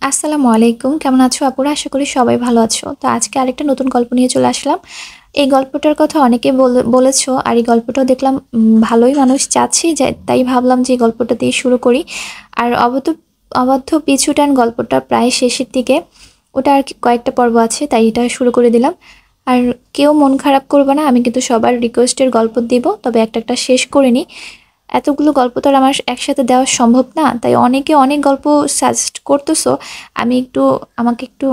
আসসালামু আলাইকুম। কেমন আছো আপুরা? আশা করি সবাই ভালো আছো। তো আজকে আরেকটা নতুন গল্প নিয়ে চলে আসলাম। এই গল্পটার কথা অনেকে বলেছো আর এই গল্পটাও দেখলাম ভালোই মানুষ চাচ্ছে যে তাই ভাবলাম যে এই গল্পটা দিয়ে শুরু করি। আর অবাধ্য পিছুটান গল্পটা প্রায় শেষের দিকে। ওটা আর কয়েকটা পর্ব আছে তাই এটা শুরু করে দিলাম। আর কেউ মন খারাপ করবে না, আমি কিন্তু সবার রিকোয়েস্টের গল্প দিব, তবে একটা একটা শেষ করে নিই। এতগুলো গল্প তো আর আমার একসাথে দেওয়া সম্ভব না, তাই অনেকে অনেক গল্প সাজেস্ট করতেছো। আমাকে একটু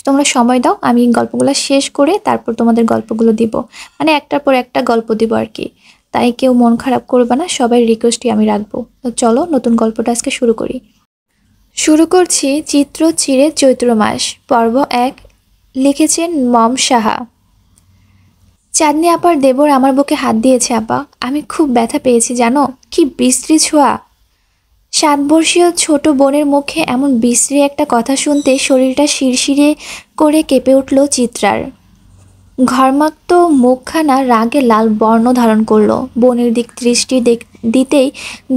তোমরা সময় দাও, আমি গল্পগুলো শেষ করে তারপর তোমাদের গল্পগুলো দিব। মানে একটার পর একটা গল্প দিব আর কি। তাই কেউ মন খারাপ করবে না, সবাই রিকোয়েস্টই আমি রাখবো। তো চলো নতুন গল্পটা আজকে শুরু করি। শুরু করছি চিত্র চিরে চৈত্র মাস, পর্ব 1। লিখেছেন মম সাহা। চাঁদনি আপার দেবর আমার বুকে হাত দিয়েছে আপা, আমি খুব ব্যথা পেয়েছি জানো, কি বিশ্রী ছোঁয়া। 7 বর্ষীয় ছোট বোনের মুখে এমন বিশ্রী একটা কথা শুনতে শরীরটা শিরশিরে করে কেঁপে উঠল চিত্রার। ঘর্মাক্ত মুখখানা রাগে লাল বর্ণ ধারণ করলো। বোনের দিক দৃষ্টি দিতেই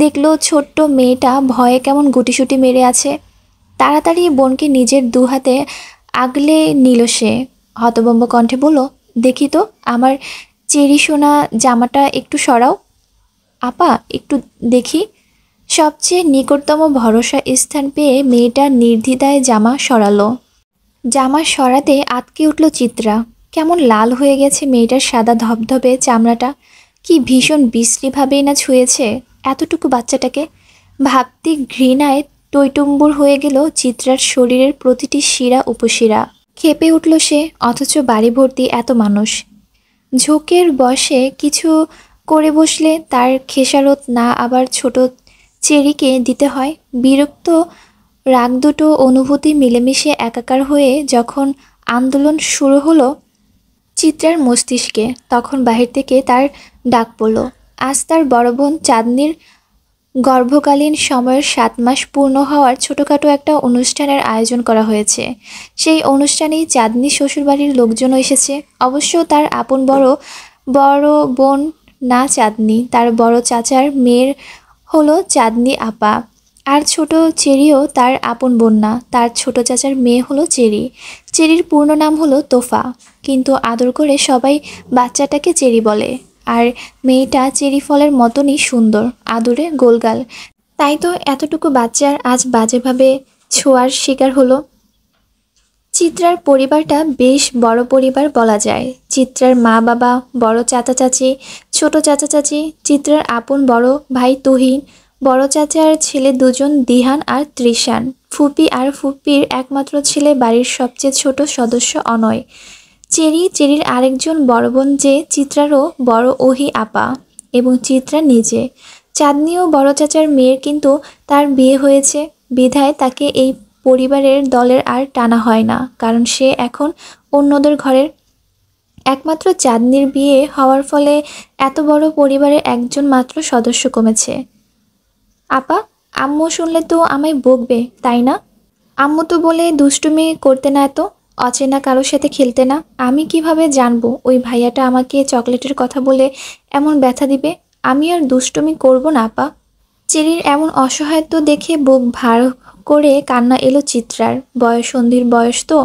দেখলো ছোট্ট মেয়েটা ভয়ে কেমন গুটিসুটি মেরে আছে। তাড়াতাড়ি বোনকে নিজের দুহাতে আগলে নিল সে। হতভম্ব কণ্ঠে বলল, দেখি তো আমার চেরি সোনা জামাটা একটু সরাও। আপা একটু দেখি। সবচেয়ে নিকটতম ভরসা স্থান পেয়ে মেয়েটা নির্দ্বিধায় জামা সরালো। জামা সরাতে আটকে উঠল চিত্রা। কেমন লাল হয়ে গেছে মেয়েটার সাদা ধবধবে চামড়াটা। কি ভীষণ বিশ্রীভাবেই না ছুঁয়েছে এতটুকু বাচ্চাটাকে। ভাবতে ঘৃণায় টইটুম্বুর হয়ে গেল চিত্রার শরীরের প্রতিটি শিরা উপশিরা। ক্ষেপে উঠল সে, অথচ বাড়ি ভর্তি এত মানুষ। ঝোঁকের বশে কিছু করে বসলে তার খেসারত না আবার ছোট চেরিকে দিতে হয়। বিরক্ত রাগ দুটো অনুভূতি মিলেমিশে একাকার হয়ে যখন আন্দোলন শুরু হলো চিত্রার মস্তিষ্কে, তখন বাহির থেকে তার ডাক পড়ল। আজ তার বড় বোন চাঁদনির গর্ভকালীন সময়ের 7 মাস পূর্ণ হওয়ার ছোটোখাটো একটা অনুষ্ঠানের আয়োজন করা হয়েছে। সেই অনুষ্ঠানেই চাঁদনি শ্বশুরবাড়ির লোকজনও এসেছে। অবশ্য তার আপন বড় বড় বোন না চাঁদনি, তার বড় চাচার মেয়ের হলো চাঁদনি আপা। আর ছোট চেরিও তার আপন বোন না, তার ছোট চাচার মেয়ে হলো চেরি। চেরির পূর্ণ নাম হলো তোফা, কিন্তু আদর করে সবাই বাচ্চাটাকে চেরি বলে। আর মেয়েটা চেরি ফলের মতনই সুন্দর, আদরে গোলগাল। তাই তো এতটুকু বাচ্চার আজ বাজেভাবে ছোঁয়ার শিকার হলো। চিত্রার পরিবারটা বেশ বড় পরিবার বলা যায়। চিত্রার মা বাবা, বড় চাচা চাচি, ছোট চাচা চাচি, চিত্রার আপন বড় ভাই তুহিন, বড় চাচার ছেলে দুজন দিহান আর ত্রিশান, ফুপি আর ফুপির একমাত্র ছেলে বাড়ির সবচেয়ে ছোট সদস্য অনয়, চেরির আরেকজন বড় বোন যে চিত্রারও বড় ওহি আপা, এবং চিত্রা নিজে। চাঁদনিও বড় চাচার মেয়ের, কিন্তু তার বিয়ে হয়েছে বিধায় তাকে এই পরিবারের দলের আর টানা হয় না, কারণ সে এখন অন্যদের ঘরের। একমাত্র চাঁদনির বিয়ে হওয়ার ফলে এত বড় পরিবারের একজন মাত্র সদস্য কমেছে। আপা, আম্মু শুনলে তো আমায় বকবে তাই না? আম্মু তো বলে দুষ্টুমি করতে না, এত অচেনা কারোর সাথে খেলতে না। আমি কিভাবে জানবো ওই ভাইয়াটা আমাকে চকলেটের কথা বলে এমন ব্যথা দিবে? আমি আর দুষ্টুমি করব না আপা। চেরির এমন অসহায়ত্ব দেখে বুক ভার করে কান্না এলো চিত্রার। বয়ঃসন্ধির বয়স তো,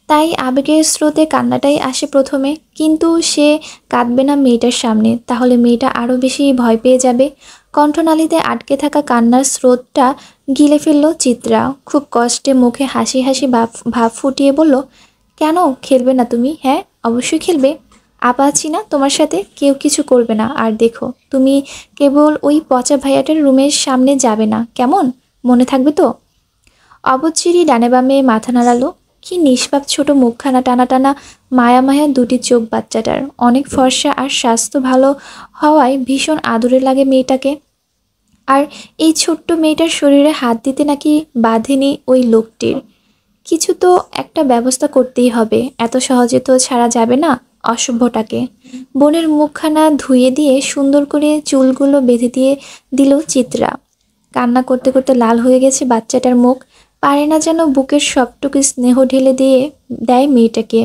তাই আবেগের স্রোতে কান্নাটাই আসে প্রথমে। কিন্তু সে কাঁদবে না মেয়েটার সামনে, তাহলে মেয়েটা আরও বেশি ভয় পেয়ে যাবে। কণ্ঠনালীতে আটকে থাকা কান্নার স্রোতটা গিলে ফেলল চিত্রা। খুব কষ্টে মুখে হাসি হাসি ভাব ফুটিয়ে বলল, কেন খেলবে না তুমি? হ্যাঁ, অবশ্যই খেলবে। আপা আছি না তোমার সাথে, কেউ কিছু করবে না। আর দেখো, তুমি কেবল ওই পচা ভাইয়াটার রুমের সামনে যাবে না, কেমন? মনে থাকবে তো? অবচ্ছিরি ডানে বামে মাথা নাড়ালো। কি নিষ্পাপ ছোট মুখখানা, টানা টানা মায়া মায়া দুটি চোখ বাচ্চাটার। অনেক ফর্সা আর স্বাস্থ্য ভালো হওয়ায় ভীষণ আদরে লাগে মেয়েটাকে। আর এই ছোট্ট মেয়েটার শরীরে হাত দিতে নাকি বাঁধেনি ওই লোকটির। কিছু তো একটা ব্যবস্থা করতেই হবে, এত সহজে তো ছাড়া যাবে না অসভ্যটাকে। বোনের মুখখানা ধুয়ে দিয়ে সুন্দর করে চুলগুলো বেঁধে দিয়ে দিল চিত্রা। কান্না করতে করতে লাল হয়ে গেছে বাচ্চাটার মুখ। পারে না যেন বুকের সবটুকু স্নেহ ঢেলে দিয়ে দেয় মেয়েটাকে।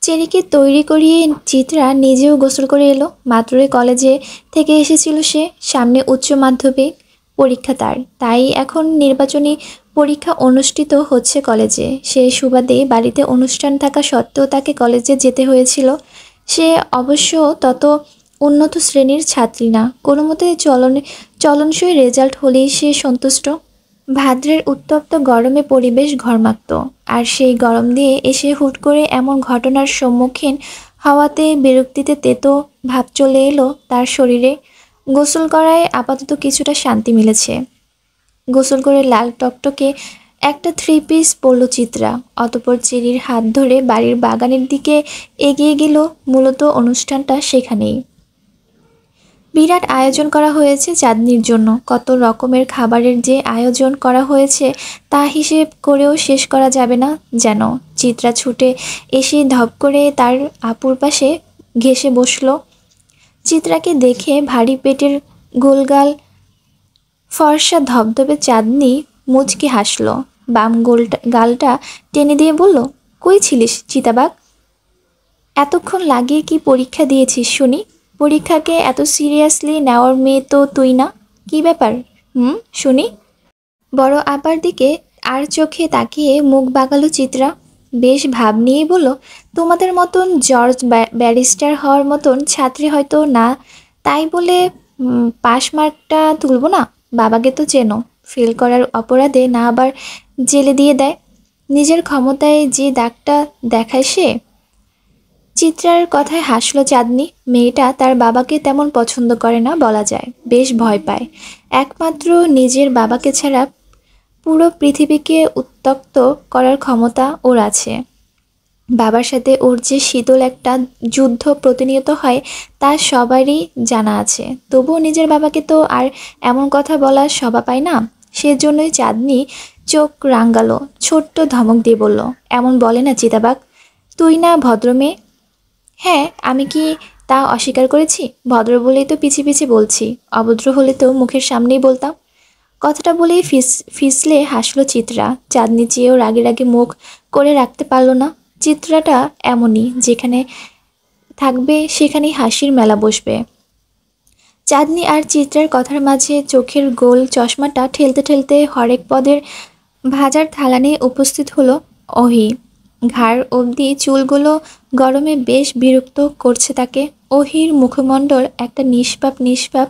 চেরিকে তৈরি করিয়ে চিত্রা নিজেও গোসল করে এলো। মাত্রই কলেজে থেকে এসেছিল সে। সামনে উচ্চ মাধ্যমিক পরীক্ষা তার, তাই এখন নির্বাচনী পরীক্ষা অনুষ্ঠিত হচ্ছে কলেজে। সেই সুবাদে বাড়িতে অনুষ্ঠান থাকা সত্ত্বেও তাকে কলেজে যেতে হয়েছিল। সে অবশ্য তত উন্নত শ্রেণীর ছাত্রী না, কোনো মতে চলনসই রেজাল্ট হলেই সে সন্তুষ্ট। ভাদ্রের উত্তপ্ত গরমে পরিবেশ ঘর্মাক্ত, আর সেই গরম দিয়ে এসে হুট করে এমন ঘটনার সম্মুখীন হওয়াতে বিরক্তিতে তেতো ভাব চলে এলো তার শরীরে। গোসল করায় আপাতত কিছুটা শান্তি মিলেছে। গোসল করে লাল টকটকে একটা থ্রি পিস পরল চিত্রা। অতঃপর চেরির হাত ধরে বাড়ির বাগানের দিকে এগিয়ে গেল। মূলত অনুষ্ঠানটা সেখানেই। বিরাট আয়োজন করা হয়েছে চাঁদনির জন্য। কত রকমের খাবারের যে আয়োজন করা হয়েছে তা হিসেব করেও শেষ করা যাবে না যেন। চিত্রা ছুটে এসে ধপ করে তার আপুর পাশে ঘেঁষে বসল। চিত্রাকে দেখে ভারী পেটের গোলগাল ফর্সা ধবধবে চাঁদনি মুচকি হাসল। বাম গালটা টেনে দিয়ে বলল, কই ছিলিস চিতাবাঘ? এতক্ষণ লাগিয়ে কি পরীক্ষা দিয়েছিস শুনি? পরীক্ষাকে এত সিরিয়াসলি নেওয়ার মেয়ে তো তুই না। কি ব্যাপার শুনি? বড় আপার দিকে আর চোখে তাকিয়ে মুখ বাগালো চিত্রা। বেশ ভাব নিয়েই বলল, তোমাদের মতন জর্জ ব্যারিস্টার হওয়ার মতন ছাত্রী হয়তো না, তাই বলে পাশ মার্কটা তুলব না। বাবাকে তো চেনো, ফেল করার অপরাধে না আবার জেলে দিয়ে দেয়। নিজের ক্ষমতায় যে দাগটা দেখায় সে। চিত্রার কথায় হাসল চাঁদনি। মেয়েটা তার বাবাকে তেমন পছন্দ করে না বলা যায়, বেশ ভয় পায়। একমাত্র নিজের বাবাকে ছাড়া পুরো পৃথিবীকে উত্তক্ত করার ক্ষমতা ওর আছে। বাবার সাথে ওর যে শীতল একটা যুদ্ধ প্রতিনিয়ত হয় তা সবারই জানা আছে। তবুও নিজের বাবাকে তো আর এমন কথা বলা শোভা পায় না। সেজন্যই চাঁদনি চোখ রাঙালো, ছোট্ট ধমক দিয়ে বলল, এমন বলে না চিতাবাঘ, তুই না ভদ্র মেয়ে? হ্যাঁ, আমি কি তা অস্বীকার করেছি? ভদ্র বলেই তো পিছে পিছে বলছি, অভদ্র হলে তো মুখের সামনেই বলতাম। কথাটা বলেই ফিসলে হাসল চিত্রা। চাঁদনি চেয়েও রাগে রাগে মুখ করে রাখতে পারল না। চিত্রাটা এমনই, যেখানে থাকবে সেখানেই হাসির মেলা বসবে। চাঁদনি আর চিত্রার কথার মাঝে চোখের গোল চশমাটা ঠেলতে ঠেলতে হরেক পদের ভাজার থালা নিয়ে উপস্থিত হলো অহি। ঘাড় অবধি চুলগুলো গরমে বেশ বিরক্ত করছে তাকে। অহির মুখমণ্ডল একটা নিষ্পাপ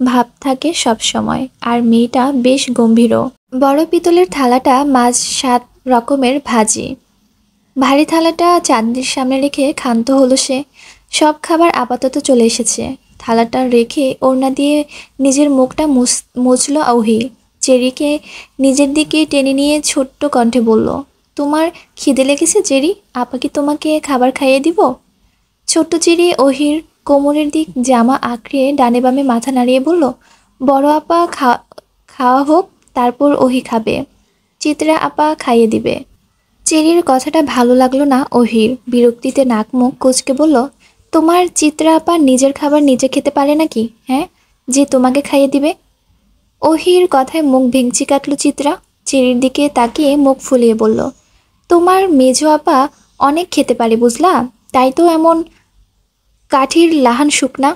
ভাব থাকে সব সময়, আর মেয়েটা বেশ গম্ভীরও। বড় পিতলের থালাটা মাছ 7 রকমের ভাজি। ভারী থালাটা চাঁদনির সামনে রেখে ক্ষান্ত হলো সে। সব খাবার আপাতত চলে এসেছে। থালাটা রেখে ওড়না দিয়ে নিজের মুখটা মুছল অহি। চেরিকে নিজের দিকে টেনে নিয়ে ছোট্ট কণ্ঠে বলল, তোমার খিদে লেগেছে চেরি? আপা কি তোমাকে খাবার খাইয়ে দিব? ছোট্ট চেরি অহির কোমরের দিক জামা আঁকড়িয়ে ডানে বামে মাথা নাড়িয়ে বলল, বড় আপা খাওয়া হোক, তারপর অহি খাবে। চিত্রা আপা খাইয়ে দিবে। চেরির কথাটা ভালো লাগলো না অহির। বিরক্তিতে নাক মুখ কুঁচকে বলল, তোমার চিত্রা আপা নিজের খাবার নিজে খেতে পারে নাকি? হ্যাঁ, যে তোমাকে খাইয়ে দিবে? অহির কথায় মুখ ভেঙচি কাটল চিত্রা। চেরির দিকে তাকিয়ে মুখ ফুলিয়ে বলল, তোমার মেজো আপা অনেক খেতে পারে বুঝলা, তাই তো এমন কাঠির লাহান শুকনা।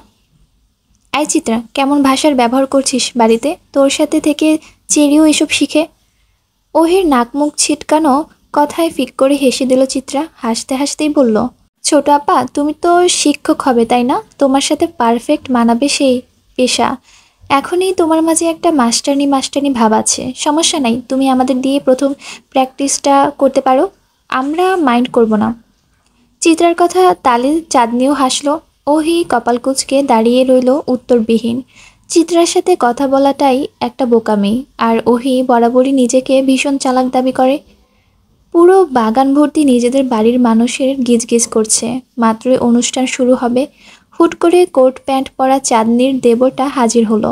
এই চিত্রা, কেমন ভাষার ব্যবহার করছিস বাড়িতে? তোর সাথে থেকে চেরিও এসব শিখে। অহির নাক মুখ ছিটকানো কথায় ফিক করে হেসে দিল চিত্রা। হাসতে হাসতেই বলল, ছোট আপা তুমি তো শিক্ষক হবে তাই না? তোমার সাথে পারফেক্ট মানাবে সেই পেশা। এখনই তোমার মাঝে একটা মাস্টারনি ভাব আছে। সমস্যা নাই, তুমি আমাদের দিয়ে প্রথম প্র্যাকটিসটা করতে পারো, আমরা মাইন্ড করব না। চিত্রার কথা তালে চাঁদনিও হাসলো। ওহি কপাল কুঁচকে দাঁড়িয়ে রইল উত্তরবিহীন। চিত্রার সাথে কথা বলাটাই একটা বোকামি, আর ওহি বরাবরই নিজেকে ভীষণ চালাক দাবি করে। পুরো বাগান ভর্তি নিজেদের বাড়ির মানুষের গিজগিজ করছে। মাত্রই অনুষ্ঠান শুরু হবে। হুট করে কোট প্যান্ট পরা চাঁদনির দেবরটা হাজির হলো।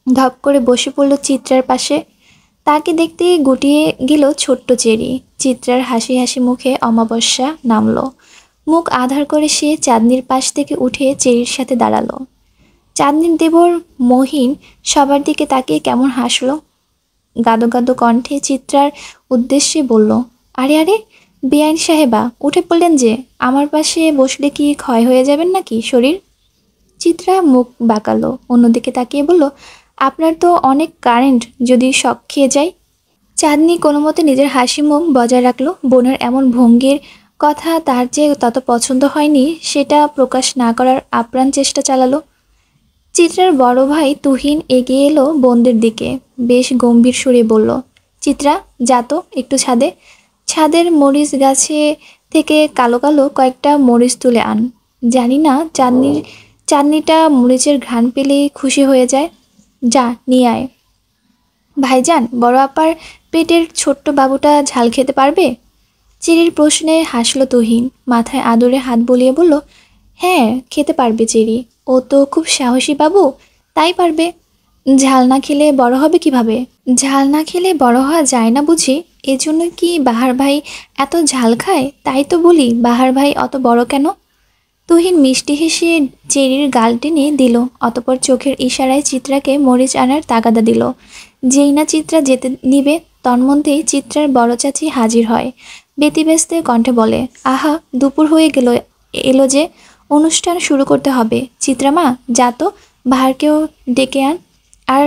ধপ করে বসে পড়ল চিত্রার পাশে। তাকে দেখতে গুটিয়ে গেল ছোট্ট চেরি। চিত্রার হাসি হাসি মুখে অমাবস্যা নামলো। মুখ আধার করে সে চাঁদনির পাশ থেকে উঠে চেরির সাথে দাঁড়ালো। চাঁদনির দেবর মহিন সবার দিকে তাকিয়ে কেমন হাসলো। গাদো গাদো কণ্ঠে চিত্রার উদ্দেশ্যে বলল, আরে আরে বেআইন সাহেবা, উঠে পড়লেন যে? আমার পাশে বসলে কি ক্ষয় হয়ে যাবেন নাকি শরীর? চিত্রা মুখ বাঁকালো, অন্যদিকে তাকিয়ে বলল, আপনার তো অনেক কারেন্ট, যদি শক খেয়ে যায়। চাঁদনি কোনো মতে নিজের হাসি মুখ বজায় রাখলো। বোনের এমন ভঙ্গির কথা তার যে তত পছন্দ হয়নি সেটা প্রকাশ না করার আপ্রাণ চেষ্টা চালালো। চিত্রার বড় ভাই তুহিন এগিয়ে এলো বোনদের দিকে, বেশ গম্ভীর সুরে বলল, চিত্রা, যা তো একটু ছাদে। ছাদের মরিচ গাছে থেকে কালো কালো কয়েকটা মরিচ তুলে আন। জানি না চাঁদনিটা মরিচের ঘ্রাণ পেলেই খুশি হয়ে যায়। যা নিয়ে আয়। ভাইজান, বড় আপার পেটের ছোট্ট বাবুটা ঝাল খেতে পারবে? চেরির প্রশ্নে হাসল তুহিন, মাথায় আদরে হাত বুলিয়ে বলল, হ্যাঁ খেতে পারবে চেরি, ও তো খুব সাহসী বাবু, তাই পারবে। ঝাল না খেলে বড় হবে কিভাবে? ঝাল না খেলে বড় হওয়া যায় না বুঝি? এজন্য কি বাহার ভাই এত ঝাল খায়? তাই তো বলি বাহার ভাই অত বড় কেন? তুহিন মিষ্টি হেসে চেরির গাল টেনে দিল, অতপর চোখের ইশারায় চিত্রাকে মরিচ আনার তাগাদা দিল। যেই না চিত্রা যেতে নিবে তন্মধ্যেই চিত্রার বড় চাচি হাজির হয়। ব্যতিব্যস্ত কণ্ঠে বলে, আহা, দুপুর হয়ে গেল, এলো যে, অনুষ্ঠান শুরু করতে হবে। চিত্রামা, যা তো, বাহারকেও ডেকে আন। আর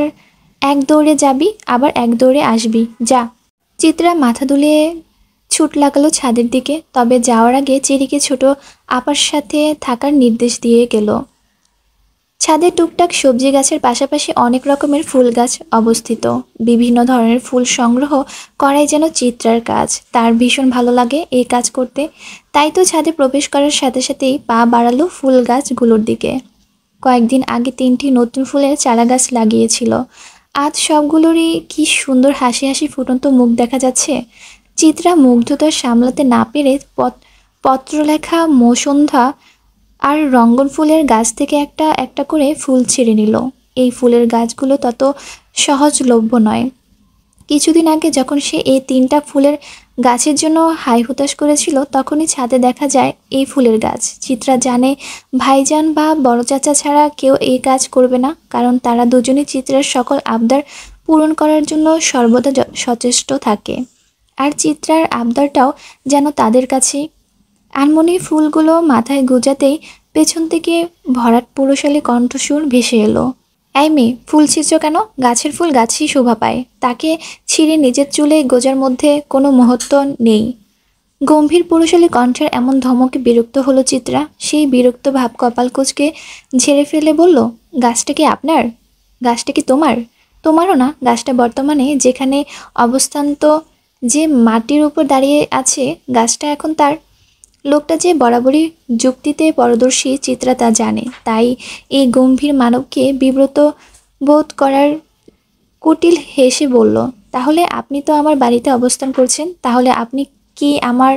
এক দৌড়ে যাবি, আবার এক দৌড়ে আসবি, যা। চিত্রা মাথা দুলিয়ে ছুট লাগালো ছাদের দিকে, তবে যাওয়ার আগে চেরিকে ছোট আপার সাথে থাকার নির্দেশ দিয়ে গেল। ছাদে টুকটাক সবজি গাছের পাশাপাশি অনেক রকমের ফুল গাছ অবস্থিত। বিভিন্ন ধরনের ফুল সংগ্রহ করাই যেন চিত্রার কাজ। তার ভীষণ ভালো লাগে এই কাজ করতে, তাই তো ছাদে প্রবেশ করার সাথে সাথেই পা বাড়ালো ফুল গাছগুলোর দিকে। কয়েকদিন আগে 3টি নতুন ফুলের চারা গাছ লাগিয়েছিল। আজ সবগুলোরই কি সুন্দর হাসি হাসি ফুটন্ত মুখ দেখা যাচ্ছে। চিত্রা মুগ্ধতা সামলাতে না পেরে পত্রলেখা মসন্ধা আর রঙ্গন ফুলের গাছ থেকে একটা একটা করে ফুল ছিঁড়ে নিল। এই ফুলের গাছগুলো তত সহজলভ্য নয়। কিছুদিন আগে যখন সে এই 3টা ফুলের গাছের জন্য হাই হুতাশ করেছিল, তখনই ছাদে দেখা যায় এই ফুলের গাছ। চিত্রা জানে ভাইজান বা বড় চাচা ছাড়া কেউ এই কাজ করবে না, কারণ তারা দুজনেই চিত্রার সকল আবদার পূরণ করার জন্য সর্বদা সচেষ্ট থাকে। আর চিত্রার আবদারটাও যেন তাদের কাছেই। আনমনি ফুলগুলো মাথায় গুজাতেই পেছন থেকে ভরাট পুরুষালী কণ্ঠস্বর ভেসে এলো, এই মেয়ে, ফুল ছিঁড়ছ কেন? গাছের ফুল গাছই শোভা পায়, তাকে ছিঁড়ে নিজের চুলে গোজার মধ্যে কোনো মহত্ব নেই। গম্ভীর পুরুষালী কণ্ঠের এমন ধমকে বিরক্ত হলো চিত্রা। সেই বিরক্ত ভাব কপাল কুঁচকে ঝেড়ে ফেলে বলল, গাছটা কি আপনার? গাছটা কি তোমার? তোমারও না, গাছটা বর্তমানে যেখানে অবস্থান, তো যে মাটির উপর দাঁড়িয়ে আছে, গাছটা এখন তার। লোকটা যে বরাবরই যুক্তিতে পারদর্শী চিত্রা তা জানে, তাই এই গম্ভীর মানবকে বিব্রত বোধ করার কুটিল হেসে বলল, তাহলে আপনি তো আমার বাড়িতে অবস্থান করছেন, তাহলে আপনি কি আমার?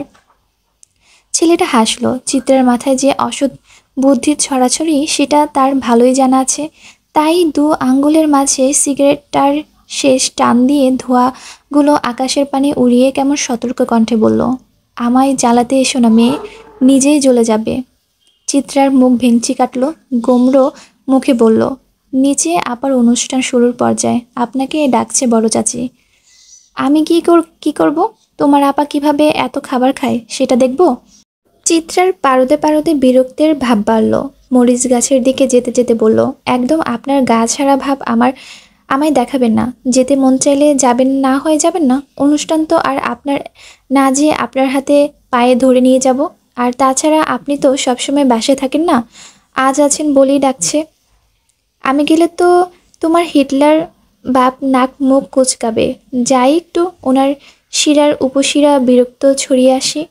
ছেলেটা হাসলো। চিত্রার মাথায় যে অসৎ বুদ্ধির ছড়াছড়ি সেটা তার ভালোই জানা আছে, তাই 2 আঙ্গুলের মাঝে সিগারেটটার শেষ টান দিয়ে ধোঁয়াগুলো আকাশের পানে উড়িয়ে কেমন সতর্ক কণ্ঠে বলল, আমায় জ্বালাতে এসো না মেয়ে, নিজেই জ্বলে যাবে। চিত্রার মুখ ভেঙচি কাটল, গোমড়ো মুখে বলল, নিচে আপার অনুষ্ঠান শুরুর পর্যায়ে, আপনাকে ডাকছে বড় চাচি। আমি কি করব? তোমার আপা কিভাবে এত খাবার খায় সেটা দেখব? চিত্রার পারদে পারদে বিরক্তের ভাব বাড়ল। মরিচ গাছের দিকে যেতে যেতে বলল, একদম আপনার গা ছাড়া ভাব আমায় দেখাবেন না। যেতে মন চাইলে যাবেন, না হয়ে যাবেন না। অনুষ্ঠান তো আর আপনার না, যে আপনার হাতে পায়ে ধরে নিয়ে যাব। আর তাছাড়া আপনি তো সবসময় বাসায় থাকেন না, আজ আছেন বলেই ডাকছে। আমি গেলে তো তোমার হিটলার বাপ নাক মুখ কুচকাবে। যাই একটু ওনার শিরার উপশিরা বিরক্ত ছড়িয়ে আসি।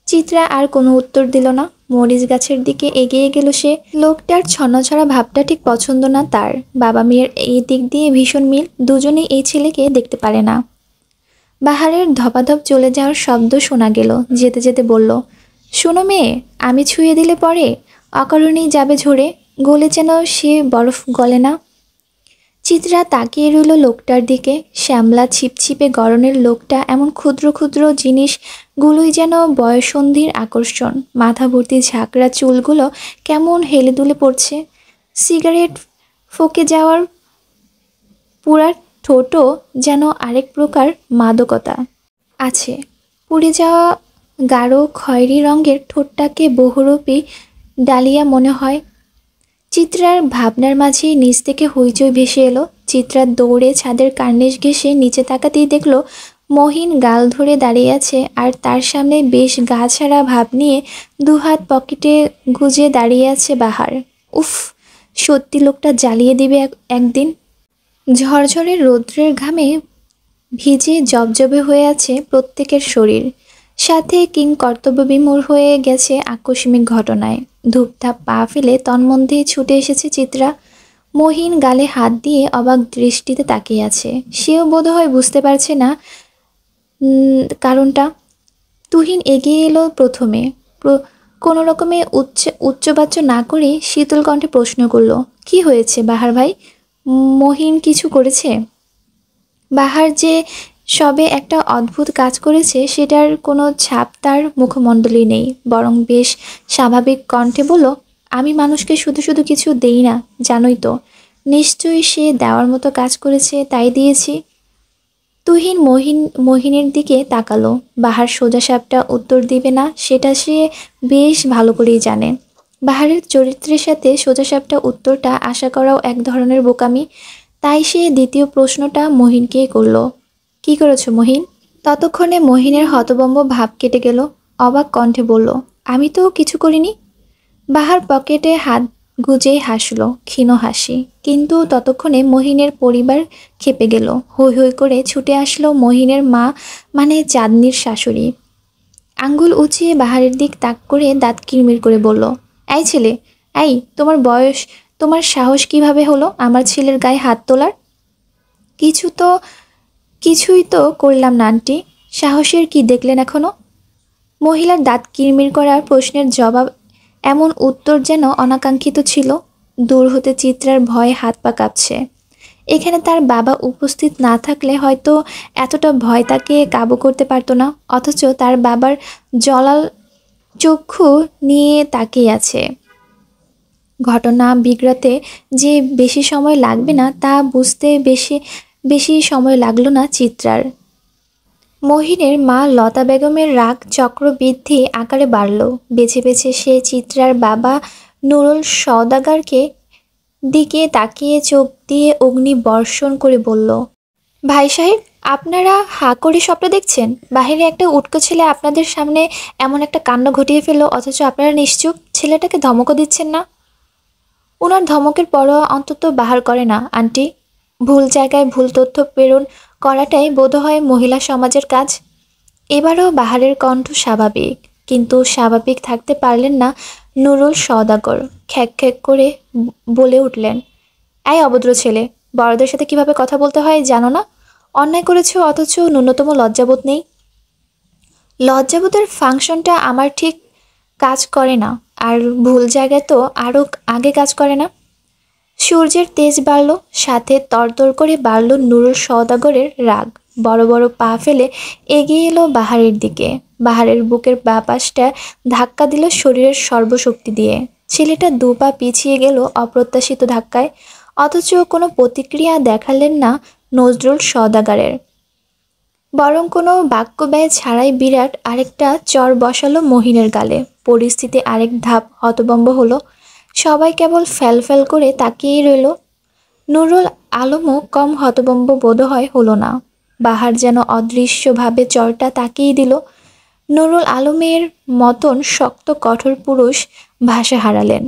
চিত্রা আর কোনো উত্তর দিল না। মরিচ গাছের দিকে এগিয়ে গেল সে। লোকটার ছন্নছাড়া ভাবটা ঠিক পছন্দ না তার। বাবা মেয়ের এই দিক দিয়ে ভীষণ মিল, দুজনেই এই ছেলেকে দেখতে পারে না। বাহারের ধপাধপ চলে যাওয়ার শব্দ শোনা গেল। যেতে যেতে বলল, শোনো মেয়ে, আমি ছুঁয়ে দিলে পরে অকারণেই যাবে ঝরে, গলে যেন সে বরফ গলে না। চিত্রা তাকিয়ে রইল লোকটার দিকে। শ্যামলা ছিপছিপে গড়নের লোকটা এমন ক্ষুদ্র ক্ষুদ্র জিনিসগুলোই যেন বয়সন্ধির আকর্ষণ। মাথা ভর্তি ঝাঁকড়া চুলগুলো কেমন হেলে দুলে পড়ছে। সিগারেট ফোকে যাওয়ার পুরা ঠোঁটও যেন আরেক প্রকার মাদকতা আছে। পুড়ে যাওয়া গাঢ় খয়েরি রঙের ঠোঁটটাকে বহুরূপী ডালিয়া মনে হয়। চিত্রার ভাবনার মাঝেই নিচ থেকে হইচই ভেসে এলো। চিত্রা দৌড়ে ছাদের কার্নিশ ঘেঁষে নিচে তাকাতেই দেখলো মহিন গাল ধরে দাঁড়িয়ে আছে, আর তার সামনে বেশ গা ছাড়া ভাব নিয়ে দুহাত পকেটে গুজে দাঁড়িয়ে আছে বাহার। উফ, সত্যি লোকটা জ্বালিয়ে দিবে একদিন। ঝরঝরে রৌদ্রের ঘামে ভিজে জবজবে হয়ে আছে প্রত্যেকের শরীর, সাথে কিং কর্তব্যবিমূঢ় হয়ে গেছে আকস্মিক ঘটনায়। ধূপধাপ পা ফেলে তন্মধ্যে ছুটে এসেছে চিত্রা। মহিন গালে হাত দিয়ে অবাক দৃষ্টিতে তাকিয়ে আছে। সেও বোধহয় বুঝতে পারছে না কারণটা। তুহিন এগিয়ে এলো প্রথমে। কোনো রকমে উচ্চবাচ্য না করে শীতল কণ্ঠে প্রশ্ন করলো, কি হয়েছে বাহার ভাই? মহিন কিছু করেছে? বাহার যে সবে একটা অদ্ভুত কাজ করেছে সেটার কোনো ছাপ তার মুখমণ্ডলেই নেই, বরং বেশ স্বাভাবিক কণ্ঠে বলল, আমি মানুষকে শুধু শুধু কিছু দেই না, জানোই তো। নিশ্চয়ই সে দেওয়ার মতো কাজ করেছে, তাই দিয়েছি। তুহিন মহিনের দিকে তাকালো। বাহার সোজাসাপটা উত্তর দিবে না সেটা সে বেশ ভালো করেই জানে। বাহারের চরিত্রের সাথে সোজাসাপটা উত্তরটা আশা করাও এক ধরনের বোকামি, তাই সে দ্বিতীয় প্রশ্নটা মহিনকেই করল, কি করেছো মহিন? ততক্ষণে মহিনের হতভম্ব ভাব কেটে গেল। অবাক কণ্ঠে বলল, আমি তো কিছু করিনি। বাহার পকেটে হাত গুজেই হাসল, ক্ষীণ হাসি। কিন্তু ততক্ষণে মহিনের পরিবার খেপে গেল। হৈ হৈ করে ছুটে আসলো মহিনের মা, মানে চাঁদনির শাশুড়ি। আঙ্গুল উঁচিয়ে বাহারের দিক তাক করে দাঁত কিরমির করে বলল, এই ছেলে, এই তোমার সাহস কিভাবে হলো আমার ছেলের গায়ে হাত তোলার? কিছুই তো করলাম না আন্টি। সাহসের কি দেখলেন এখনো? মহিলার দাঁত কিরমির করার প্রশ্নের জবাব এমন উত্তর যেন অনাকাঙ্ক্ষিত ছিল। দূর হতে চিত্রার ভয়ে হাত পা কাঁপছে। এখানে তার বাবা উপস্থিত না থাকলে হয়তো এতটা ভয় তাকে কাবু করতে পারতো না, অথচ তার বাবার জলাল চক্ষু নিয়ে তাকিয়ে আছে। ঘটনা বিগড়াতে যে বেশি সময় লাগবে না তা বুঝতে বেশি সময় লাগলো না চিত্রার। মহিনের মা লতা বেগমের রাগ চক্রবৃদ্ধি আকারে বাড়ল। বেছে বেছে সে চিত্রার বাবা নুরুল সওদাগরকে দিকে তাকিয়ে চোখ দিয়ে অগ্নি বর্ষণ করে বলল, ভাই সাহেব, আপনারা হাঁ করে স্বপ্ন দেখছেন? বাহিরে একটা উটকো ছেলে আপনাদের সামনে এমন একটা কাণ্ড ঘটিয়ে ফেলল, অথচ আপনারা নিশ্চুপ। ছেলেটাকে ধমকও দিচ্ছেন না। ওনার ধমকের পরোয়া অন্তত বাহার করে না আন্টি। ভুল জায়গায় ভুল তথ্য প্রেরণ করাটাই বোধহয় মহিলা সমাজের কাজ। এবারও বাহারের কণ্ঠ স্বাভাবিক, কিন্তু স্বাভাবিক থাকতে পারলেন না নুরুল সওদাগর। খ্যাক খ্যাক করে বলে উঠলেন, এই অভদ্র ছেলে, বড়দের সাথে কিভাবে কথা বলতে হয় জানো না? অন্যায় করেছ অথচ ন্যূনতম লজ্জাবোধ নেই। লজ্জাবোধের ফাংশনটা আমার ঠিক কাজ করে না, আর ভুল জায়গায় তো আরও আগে কাজ করে না। সূর্যের তেজ বাড়ল, সাথে তরতর করে বাড়ল নুরুল সওদাগরের রাগ। বড় বড় পা ফেলে এগিয়ে এলো বাহারের দিকে। বাহারের বুকের বাঁ পাশটা ধাক্কা দিল শরীরের সর্বশক্তি দিয়ে। ছেলেটা দু পা পিছিয়ে গেল অপ্রত্যাশিত ধাক্কায়, অথচ কোনো প্রতিক্রিয়া দেখালেন না নজরুল সওদাগরের। বরং কোনো বাক্য ব্যয় ছাড়াই বিরাট আরেকটা চর বসালো মহিনের গালে। পরিস্থিতি আরেক ধাপ হতভম্ব হলো। সবাই কেবল ফ্যাল করে তাকিয়েই রইল। নুরুল আলমও কম হতভম্ব বোধহয় হলো না। বাহার যেন অদৃশ্যভাবে চরটা তাকিয়ে দিল। নুরুল আলমের মতন শক্ত কঠোর পুরুষ ভাষা হারালেন।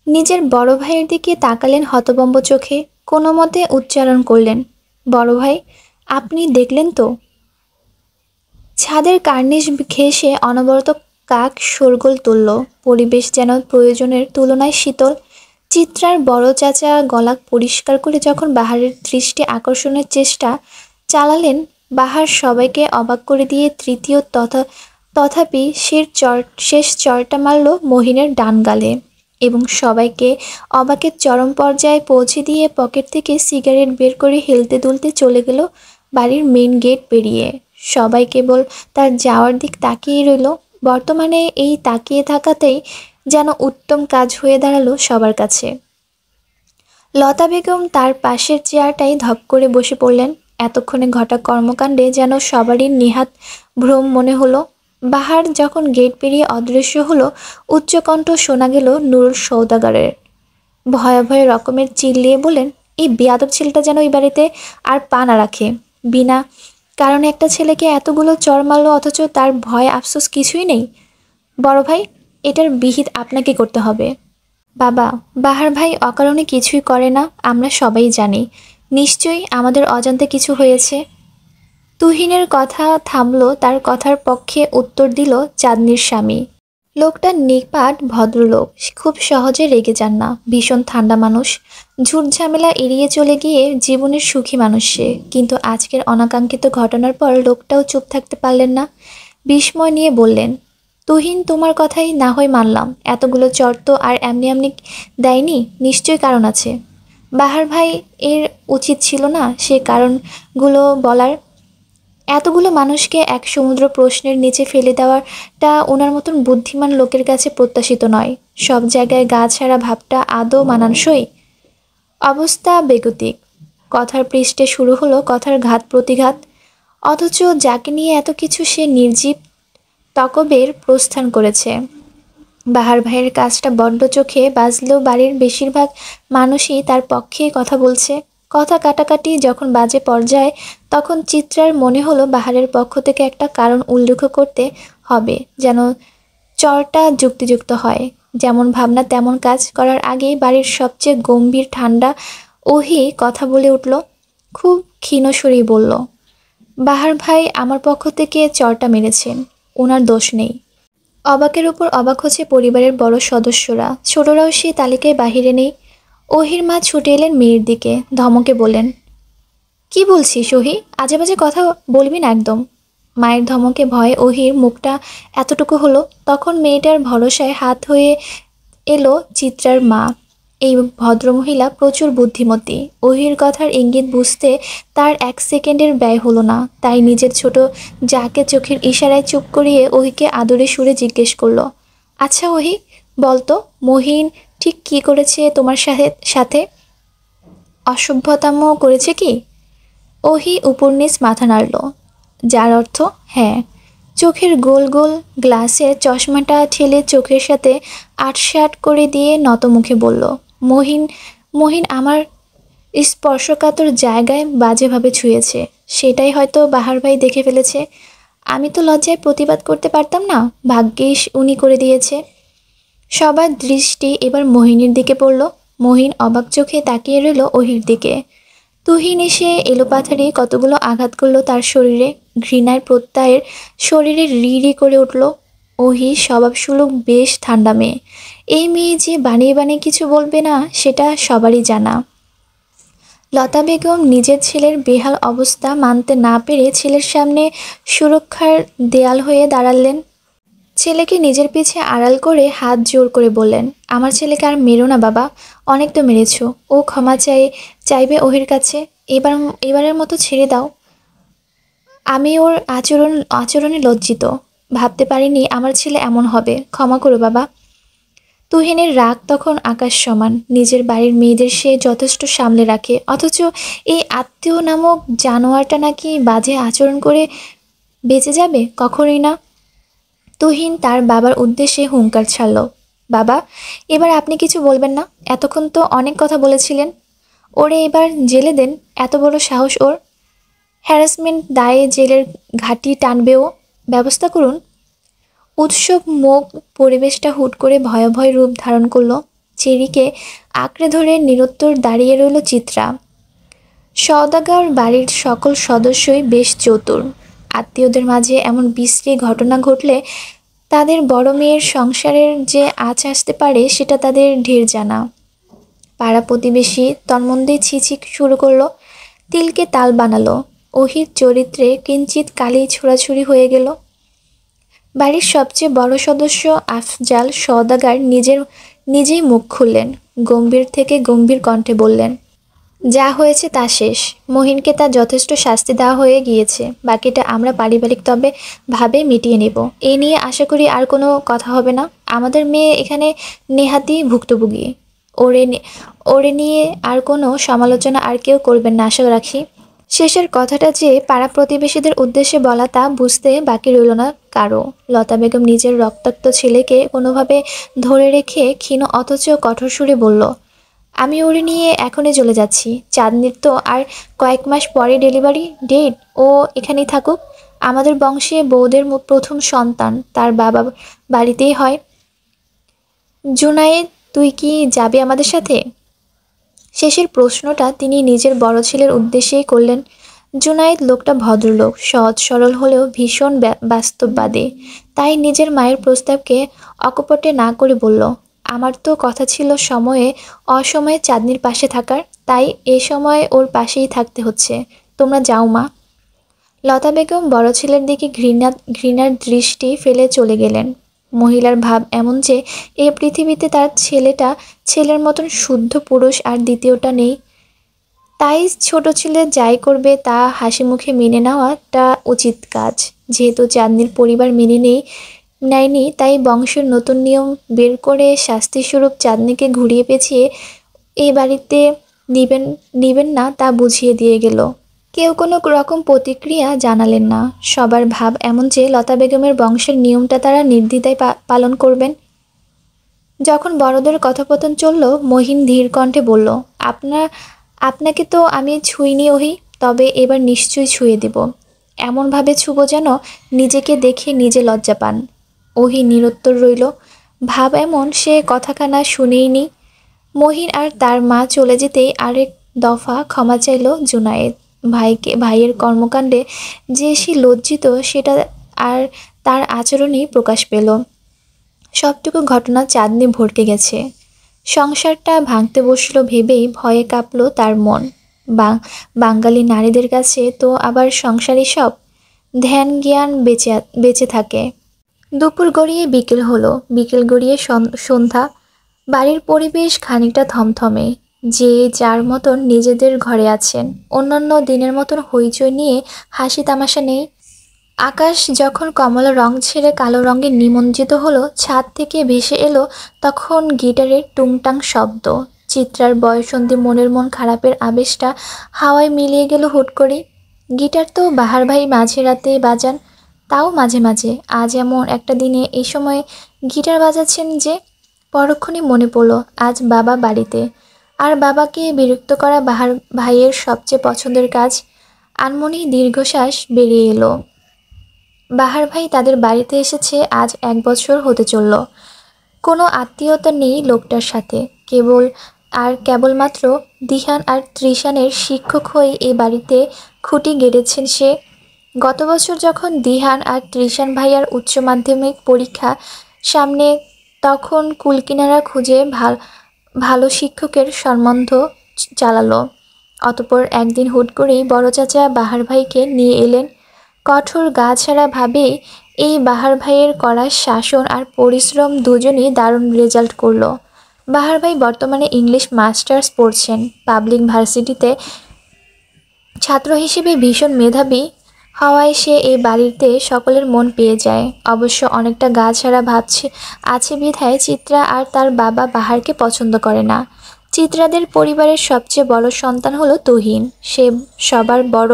নিজের বড় ভাইয়ের দিকে তাকালেন হতভম্ব চোখে। কোনো মতে উচ্চারণ করলেন, বড় ভাই, আপনি দেখলেন তো? ছাদের কার্নিশ ঘেঁষে অনবরত কাক শোরগোল তুলল। পরিবেশ যেন প্রয়োজনের তুলনায় শীতল। চিত্রার বড় চাচা গলা পরিষ্কার করে যখন বাহারের দৃষ্টি আকর্ষণের চেষ্টা চালালেন, বাহার সবাইকে অবাক করে দিয়ে তথাপি শেষ চরটা মারল মহিনের ডান গালে, এবং সবাইকে অবাকের চরম পর্যায়ে পৌঁছে দিয়ে পকেট থেকে সিগারেট বের করে হেলতে দুলতে চলে গেল বাড়ির মেইন গেট পেরিয়ে। সবাই কেবল তার যাওয়ার দিক তাকিয়ে রইল। বর্তমানে এই তাকিয়ে থাকাতেই যেন উত্তম কাজ হয়ে দাঁড়ালো সবার কাছে। লতা বেগম তার পাশের চেয়ারটাই ধপ করে বসে পড়লেন। এতক্ষণে ঘটা কর্মকাণ্ডে যেন সবারই নেহাত ভ্রম মনে হলো। বাহার যখন গেট পেরিয়ে অদৃশ্য হলো, উচ্চকণ্ঠ শোনা গেল নুরুল সওদাগরের, ভয়াবহ রকমের চিল্লিয়ে বললেন, এই বেয়াদব ছেলেটা যেন এই বাড়িতে আর পা না রাখে। বিনা কারণে একটা ছেলেকে এতগুলো চর মারলো, অথচ তার ভয় আফসোস কিছুই নেই। বড় ভাই, এটার বিহিত আপনাকে করতে হবে। বাবা, বাহার ভাই অকারণে কিছুই করে না, আমরা সবাই জানি। নিশ্চয়ই আমাদের অজান্তে কিছু হয়েছে। তুহিনের কথা থামলো, তার কথার পক্ষে উত্তর দিল চাঁদনির স্বামী। লোকটা নিপাট ভদ্রলোক, খুব সহজে রেগে যান না, ভীষণ ঠান্ডা মানুষ। ঝুট ঝামেলা এড়িয়ে চলে গিয়ে জীবনের সুখী মানুষ সে। কিন্তু আজকের অনাকাঙ্ক্ষিত ঘটনার পর লোকটাও চুপ থাকতে পারলেন না। বিস্ময় নিয়ে বললেন, তুহিন, তোমার কথাই না হয় মানলাম, এতগুলো চর তো আর এমনি এমনি দেয়নি, নিশ্চয়ই কারণ আছে। বাহার ভাই এর উচিত ছিল না সে কারণগুলো বলার? এতগুলো মানুষকে এক সমুদ্র প্রশ্নের নিচে ফেলে দেওয়াটা ওনার মতন বুদ্ধিমান লোকের কাছে প্রত্যাশিত নয়। সব জায়গায় গা ছাড়া ভাবটা আদৌ মানানসই? অবস্থা বেগতিক। কথার পৃষ্ঠে শুরু হলো কথার ঘাত প্রতিঘাত, অথচ যাকে নিয়ে এত কিছু সে নির্জীব তকবের প্রস্থান করেছে। বাহার ভাইয়ের কাজটা বড্ড চোখে বাজলেও বাড়ির বেশিরভাগ মানুষই তার পক্ষে কথা বলছে। কথা কাটাকাটি যখন বাজে পর্যায়ে, তখন চিত্রার মনে হলো বাহারের পক্ষ থেকে একটা কারণ উল্লেখ করতে হবে, যেন চরটা যুক্তিযুক্ত হয়। যেমন ভাবনা তেমন কাজ করার আগেই বাড়ির সবচেয়ে গম্ভীর ঠান্ডা ওহি কথা বলে উঠল, খুব ক্ষীণ স্বরেই বলল, বাহার ভাই আমার পক্ষ থেকে চরটা মেরেছেন, ওনার দোষ নেই। অবাকের উপর অবাক হচ্ছে পরিবারের বড় সদস্যরা, ছোটরাও সেই তালিকায় বাহিরে নেই। ওহির মা ছুটে এলেন মেয়ের দিকে, ধমকে বললেন, কি বলছিস ওহি, আজে বাজে কথা বলবি না একদম। মায়ের ধমকে ভয়ে ওহির মুখটা এতটুকু হলো, তখন মেয়েটার ভরসায় হাত হয়ে এলো চিত্রার মা। এই ভদ্রমহিলা প্রচুর বুদ্ধিমতী। ওহির কথার ইঙ্গিত বুঝতে তার এক সেকেন্ডের ব্যয় হলো না, তাই নিজের ছোট যাকে চোখের ইশারায় চুপ করিয়ে ওহিকে আদরে সুরে জিজ্ঞেস করলো, আচ্ছা ওহি, বলতো মহিন ঠিক কি করেছে তোমার সাথে? অসভ্যতাম করেছে কি? ওহি উপর নিচ মাথা নাড়ল, যার অর্থ হ্যাঁ। চোখের গোল গোল গ্লাসের চশমাটা ঠেলে চোখের সাথে আটসাট করে দিয়ে নতমুখে বলল, মহিন মহিন আমার স্পর্শকাতর জায়গায় বাজেভাবে ছুঁয়েছে, সেটাই হয়তো বাহার ভাই দেখে ফেলেছে। আমি তো লজ্জায় প্রতিবাদ করতে পারতাম না, ভাগ্যিস উনি করে দিয়েছে। সবার দৃষ্টি এবার মোহিনীর দিকে পড়ল। মহিন অবাক চোখে তাকিয়ে রইল ওহির দিকে। তুহিন এসে এলোপাথারি কতগুলো আঘাত করলো তার শরীরে, ঘৃণার প্রত্যয়ের শরীরে রি রি করে উঠল। ওহি স্বভাবসুলভ বেশ ঠান্ডা মেয়ে, এই মেয়ে যে বানিয়ে বানিয়ে কিছু বলবে না সেটা সবারই জানা। লতা বেগম নিজের ছেলের বেহাল অবস্থা মানতে না পেরে ছেলের সামনে সুরক্ষার দেয়াল হয়ে দাঁড়ালেন। ছেলেকে নিজের পিছে আড়াল করে হাত জোর করে বললেন, আমার ছেলেকে আর মেরো না বাবা, অনেক তো মেরেছ, ও ক্ষমা চাইবে ওহির কাছে, এবারের মতো ছেড়ে দাও। আমি ওর আচরণে লজ্জিত, ভাবতে পারিনি আমার ছেলে এমন হবে, ক্ষমা করো বাবা। তুহিনের রাগ তখন আকাশ সমান। নিজের বাড়ির মেয়েদের সে যথেষ্ট সামলে রাখে, অথচ এই আত্মীয় নামক জানোয়ারটা নাকি বাজে আচরণ করে বেঁচে যাবে, কখনোই না। তুহিন তার বাবার উদ্দেশ্যে হুঙ্কার ছাড়ল, বাবা, এবার আপনি কিছু বলবেন না? এতক্ষণ তো অনেক কথা বলেছিলেন, ওরে এবার জেলে দেন, এত বড় সাহস ওর। হ্যারাসমেন্ট দায়ে জেলের ঘাঁটি টানবে ও, ব্যবস্থা করুন। উৎসব মুখ পরিবেশটা হুট করে ভয়াবহ রূপ ধারণ করলো। চেরিকে আঁকড়ে ধরে নিরুত্তর দাঁড়িয়ে রইল চিত্রা। সওদাগর বাড়ির সকল সদস্যই বেশ চতুর। আত্মীয়দের মাঝে এমন বিশ্রী ঘটনা ঘটলে তাদের বড় মেয়ের সংসারের যে আঁচ আসতে পারে সেটা তাদের ঢের জানা। পাড়া প্রতিবেশী তন্মধ্যে ছিছি শুরু করলো, তিলকে তাল বানালো। ওহির চরিত্রে কিঞ্চিত কালি ছোড়াছুড়ি হয়ে গেল। বাড়ির সবচেয়ে বড় সদস্য আফজাল সওদাগর নিজেই মুখ খুললেন, গম্ভীর থেকে গম্ভীর কণ্ঠে বললেন, যা হয়েছে তা শেষ, মহিনকে তা যথেষ্ট শাস্তি দেওয়া হয়ে গিয়েছে, বাকিটা আমরা পারিবারিক তবে ভাবে মিটিয়ে নেব। এই নিয়ে আশা করি আর কোনো কথা হবে না। আমাদের মেয়ে এখানে নেহাতি ভুক্তভোগী, ওরে নিয়ে আর কোনো সমালোচনা আর কেউ করবেন না আশা রাখি। শেষের কথাটা যে পাড়া প্রতিবেশীদের উদ্দেশ্যে বলা তা বুঝতে বাকি রইল না কারো। লতা বেগম নিজের রক্তাক্ত ছেলেকে কোনোভাবে ধরে রেখে ক্ষীণ অথচ কঠোর সুরে বলল, আমি ওরে নিয়ে এখনই চলে যাচ্ছি। চাঁদনির তো আর কয়েক মাস পরে ডেলিভারি ডেট। ও এখানেই থাকুক। আমাদের বংশে বউদের প্রথম সন্তান তার বাবা বাড়িতেই হয়। জুনায়েদ, তুই কি যাবি আমাদের সাথে? শেষের প্রশ্নটা তিনি নিজের বড় ছেলের উদ্দেশ্যেই করলেন। জুনায়েদ লোকটা ভদ্রলোক, সহজ সরল হলেও ভীষণ বাস্তববাদী। তাই নিজের মায়ের প্রস্তাবকে অকপটে না করে বলল, আমার তো কথা ছিল সময়ে অসময়ে চাঁদনির পাশে থাকার, তাই এ সময়ে ওর পাশেই থাকতে হচ্ছে। তোমরা যাও মা। লতা বেগম বড় ছেলের দিকে ঘৃণার দৃষ্টি ফেলে চলে গেলেন। মহিলার ভাব এমন যে এই পৃথিবীতে তার ছেলেটা ছেলের মতন শুদ্ধ পুরুষ আর দ্বিতীয়টা নেই। তাই ছোট ছেলে যাই করবে তা হাসি মুখে মেনে নেওয়াটা উচিত কাজ। যেহেতু চাঁদনির পরিবার মেনে নেয়নি, তাই বংশের নতুন নিয়ম বের করে শাস্তিস্বরূপ চাঁদনিকে ঘুরিয়ে পেঁচিয়ে এই বাড়িতে নিবেন নিবেন না তা বুঝিয়ে দিয়ে গেল। কেউ কোনো রকম প্রতিক্রিয়া জানালেন না। সবার ভাব এমন যে লতা বেগমের বংশের নিয়মটা তারা নির্দ্বিধায় পালন করবেন। যখন বড়দের কথোপকথন চলল, মহিন ধীর কণ্ঠে বলল, আপনাকে তো আমি ছুঁইনি ওহি, তবে এবার নিশ্চয়ই ছুঁয়ে দেব। এমনভাবে ছুব যেন নিজেকে দেখে নিজে লজ্জা পান। ওহি নিরুত্তর রইল। ভাব এমন সে কথাখানা শুনেইনি। মহিন আর তার মা চলে যেতেই আরেক দফা ক্ষমা চাইল জুনায়েদ। ভাইয়ের কর্মকাণ্ডে যে সে লজ্জিত সেটা আর তার আচরণেই প্রকাশ পেল। সবটুকু ঘটনা চাঁদনি ভরকে গেছে। সংসারটা ভাঙতে বসলো ভেবেই ভয়ে কাঁপল তার মন। বাঙালি নারীদের কাছে তো আবার সংসারই সব। ধ্যান জ্ঞান বেঁচে থাকে। দুপুর গড়িয়ে বিকেল হলো, বিকেল গড়িয়ে সন্ধ্যা। বাড়ির পরিবেশ খানিকটা থমথমে। যে যার মতন নিজেদের ঘরে আছেন। অন্যান্য দিনের মতন হইচই নিয়ে হাসি তামাশা নেই। আকাশ যখন কমলা রং ছেড়ে কালো রঙে নিমজ্জিত হলো, ছাদ থেকে ভেসে এলো তখন গিটারের টুংটাং শব্দ। চিত্রার বয়সন্ধি মনের মন খারাপের আবেশটা হাওয়ায় মিলিয়ে গেল হুট করে। গিটার তো বাহার ভাই মাঝে রাতে বাজান, তাও মাঝে মাঝে। আজ এমন একটা দিনে এই সময় গিটার বাজাচ্ছেন যে? পরক্ষণে মনে পড়ল আজ বাবা বাড়িতে, আর বাবাকে বিরক্ত করা বাহার ভাইয়ের সবচেয়ে পছন্দের কাজ। আনমনেই দীর্ঘশ্বাস বেরিয়ে এলো। বাহার ভাই তাদের বাড়িতে এসেছে আজ 1 বছর হতে চলল। কোনো আত্মীয়তা নেই লোকটার সাথে, কেবলমাত্র দিহান আর ত্রিশানের শিক্ষক হয়ে এই বাড়িতে খুঁটি গেড়েছেন সে। গত বছর যখন দিহান আর ত্রিশান ভাইয়ার উচ্চ মাধ্যমিক পরীক্ষা সামনে, তখন কুলকিনারা খুঁজে ভালো শিক্ষকের সম্বন্ধ চালালো। অতঃপর একদিন হুট করেই বড় চাচা বাহার ভাইকে নিয়ে এলেন। কঠোর গা ছাড়া ভাবে এই বাহার ভাইয়ের কড়া শাসন আর পরিশ্রম দুজনই দারুণ রেজাল্ট করলো। বাহার ভাই বর্তমানে ইংলিশ মাস্টার্স পড়ছেন পাবলিক ভার্সিটিতে। ছাত্র হিসেবে ভীষণ মেধাবী হওয়ায় সে এই বাড়িতে সকলের মন পেয়ে যায়। অবশ্য অনেকটা গা ছাড়া আছে বিধায় চিত্রা আর তার বাবা বাহারকে পছন্দ করে না। চিত্রাদের পরিবারের সবচেয়ে বড় সন্তান হলো তুহিন। সে সবার বড়।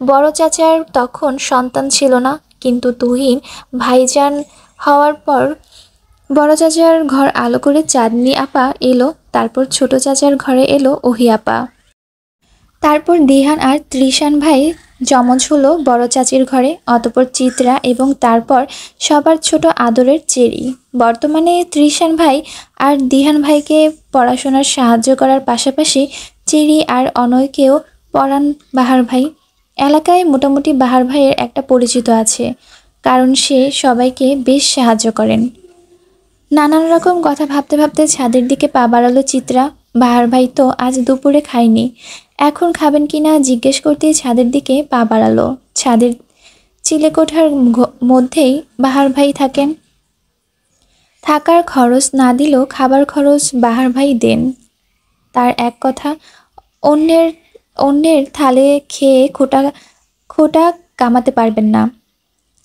বড় চাচার তখন সন্তান ছিল না, কিন্তু তুহিন ভাইজান হওয়ার পর বড় চাচার ঘর আলো করে চাঁদনি আপা এলো, তারপর ছোট চাচার ঘরে এলো ওহি আপা। তারপর দিহান আর ত্রিশান ভাই যমজ হলো বড় চাচির ঘরে, অতঃপর চিত্রা এবং তারপর সবার ছোট আদরের চেরি। বর্তমানে ত্রিশান ভাই আর দিহান ভাইকে পড়াশোনার সাহায্য করার পাশাপাশি চেরি আর অনয়কেও পড়ান বাহার ভাই। এলাকায় মোটামুটি বাহার ভাইয়ের একটা পরিচিত আছে, কারণ সে সবাইকে বেশ সাহায্য করেন। নানান রকম কথা ভাবতে ভাবতে ছাদের দিকে পা বাড়ালো চিত্রা। বাহার ভাই তো আজ দুপুরে খায়নি, এখন খাবেন কিনা জিজ্ঞেস করতেই ছাদের দিকে পা বাড়ালো। ছাদের চিলেকোঠার মধ্যেই বাহার ভাই থাকেন। থাকার খরচ না দিলেও খাবার খরচ বাহার ভাই দেন। তার এক কথা, অন্যের থালে খেয়ে খোটা কামাতে পারবেন না।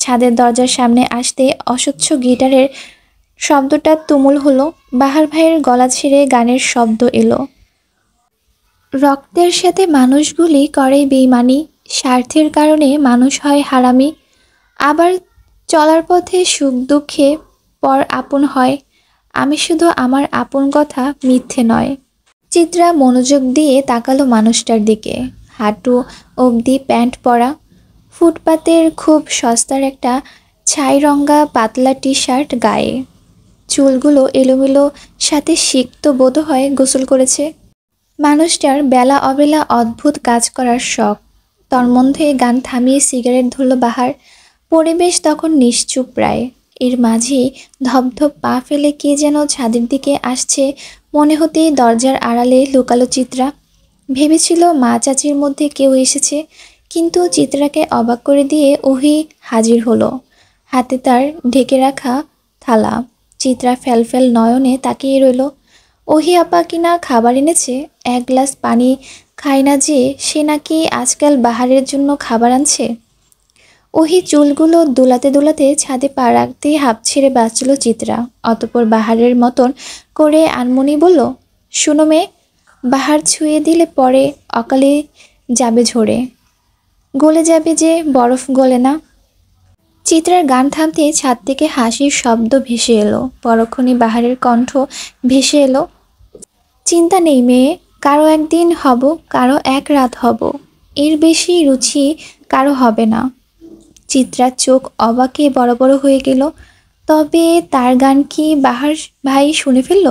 ছাদের দরজার সামনে আসতে অস্বচ্ছ গিটারের শব্দটা তুমুল হলো। বাহার ভাইয়ের গলা ছেড়ে গানের শব্দ এলো। রক্তের সাথে মানুষগুলি করে বেইমানি, স্বার্থের কারণে মানুষ হয় হারামি, আবার চলার পথে সুখ দুঃখে পর আপন হয়। আমি শুধু আমার আপন কথা মিথ্যে নয়। চিত্রা মনোযোগ দিয়ে তাকালো মানুষটার দিকে। হাঁটু অবধি প্যান্ট পরা, ফুটপাতের খুব সস্তার একটা ছাই রঙা পাতলা টি শার্ট গায়ে, চুলগুলো এলোমেলো, সাথে সিক্ত বোধ হয় গোসল করেছে। মানুষটার বেলা অবেলা অদ্ভুত কাজ করার শখ। তন্মধ্যে গান থামিয়ে সিগারেট ধরল বাহার। পরিবেশ তখন নিশ্চুপ প্রায়। এর মাঝেই ধপধপ পা ফেলে কে যেন ছাদের দিকে আসছে মনে হতেই দরজার আড়ালে লুকালো চিত্রা। ভেবেছিল মা চাচির মধ্যে কেউ এসেছে, কিন্তু চিত্রাকে অবাক করে দিয়ে ওহি হাজির হলো, হাতে তার ঢেকে রাখা থালা। চিত্রা ফ্যালফ্যাল নয়নে তাকিয়ে রইল। ওহি আপা কিনা খাবার এনেছে, এক গ্লাস পানি খায় না যে সে নাকি আজকাল বাহারের জন্য খাবার আনছে। ওহি চুলগুলো দোলাতে দোলাতে ছাদে পা রাখতেই হাঁপ ছেড়ে বাঁচল চিত্রা। অতপর বাহারের মতন করে আনমনি বলল, শুনো মেয়ে, বাহার ছুঁয়ে দিলে পরে অকালে যাবে ঝরে, গলে যাবে যে বরফ গলে না। চিত্রার গান থামতে ছাদ থেকে হাসির শব্দ ভেসে এলো। পরক্ষণে বাহারের কণ্ঠ ভেসে এলো, চিন্তা নেই মেয়ে, কারো একদিন হব, কারো এক রাত হব, এর বেশি রুচি কারো হবে না। চিত্রার চোখ অবাকে বড় বড় হয়ে গেল। তবে তার গান কি বাহার ভাই শুনে ফেলল?